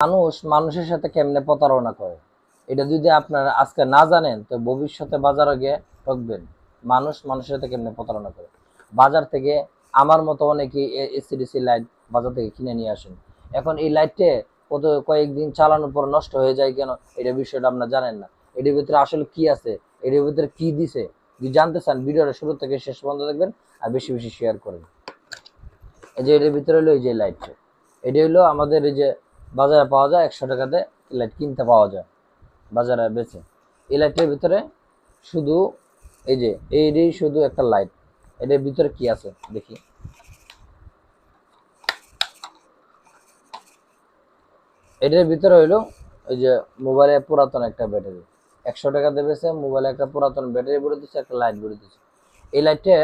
মানুষ মানুষের সাথে কেমনে প্রতারণা করে, এটা যদি আপনারা আজকে না জানেন তো ভবিষ্যতে বাজারে গিয়ে ঠকবেন। মানুষ মানুষের সাথে কেমনে প্রতারণা করে। বাজার থেকে আমার মতো অনেকে এসিডিসি লাইট বাজার থেকে কিনে নিয়ে আসেন। এখন এই লাইটে কয়েকদিন চালানোর পর নষ্ট হয়ে যায় কেন, এটা বিষয়টা আপনারা জানেন না। এটার ভিতরে আসলে কি আছে, এটার ভিতরে কি দিছে, যদি জানতে চান ভিডিওটা শুরু থেকে শেষ পর্যন্ত দেখবেন আর বেশি বেশি শেয়ার করেন। এই যে এটার ভিতরে হলো এই যে লাইটটা, এটা হলো আমাদের এই যে বাজারে পাওয়া যায় 100 টাকাতে লাইট কিনতে পাওয়া যায় বাজারে বেচে। এই লাইটের ভিতরে শুধু এই যে এইটাই শুধু একটা লাইট। এটার ভিতরে কি আছে দেখি। এটার ভিতরে হইলো ওই যে মোবাইলে পুরাতন একটা ব্যাটারি, 100 টাকা দেবেছে মোবাইলে একটা পুরাতন ব্যাটারি ভরে দিচ্ছে, একটা লাইট ভরে দিচ্ছে। এই লাইটে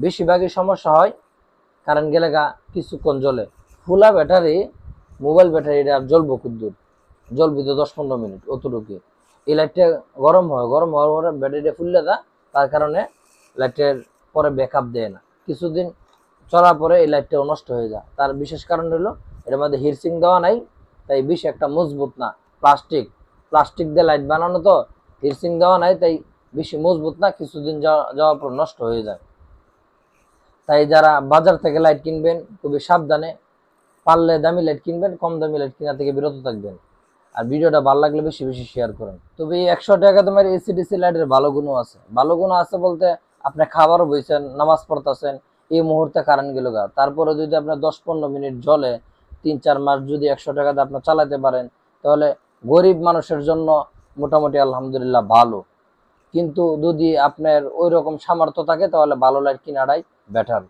বেশিরভাগই সমস্যা হয় কারেন্ট গেলে কিছুক্ষণ জ্বলে। ফুলা ব্যাটারি, মোবাইল ব্যাটারি এটা জ্বলবো কুদ্দুর, জ্বলবি তো 10-15 মিনিট অতটুকু। এই লাইটটা গরম হয়, গরম হওয়ার পরে ব্যাটারিটা ফুললে যায়, তার কারণে লাইটের পরে ব্যাকআপ দেয় না। কিছুদিন চলার পরে এই লাইটটাও নষ্ট হয়ে যায়। তার বিশেষ কারণ হলো এটার মধ্যে হিটসিং দেওয়া নাই, তাই বেশি একটা মজবুত না। প্লাস্টিক প্লাস্টিক দিয়ে লাইট বানানো তো, হিটসিং দেওয়া নাই, তাই বেশি মজবুত না, কিছুদিন যাওয়ার পর নষ্ট হয়ে যায়। তাই যারা বাজার থেকে লাইট কিনবেন খুবই সাবধানে, পারলে দামি লাইট কিনবেন, কম দামি লাইট কেনা থেকে বিরত থাকবেন। আর ভিডিওটা ভালো লাগলে বেশি বেশি শেয়ার করেন। তবে এই 100 টাকা তোমার এসিডিসি লাইটের ভালো গুণও আছে। ভালো গুণ আছে বলতে আপনি খাবারও বইছেন, নামাজ পড়তেছেন, এই মুহূর্তে কারেন্ট গেল তারপরে যদি আপনার 10-15 মিনিট জ্বলে, 3-4 মাস যদি 100 টাকাতে আপনার চালাতে পারেন, তাহলে গরিব মানুষের জন্য মোটামুটি আলহামদুলিল্লাহ ভালো। কিন্তু যদি আপনার ওই রকম সামর্থ্য থাকে তাহলে ভালো লাইট কিনাটাই বেটার।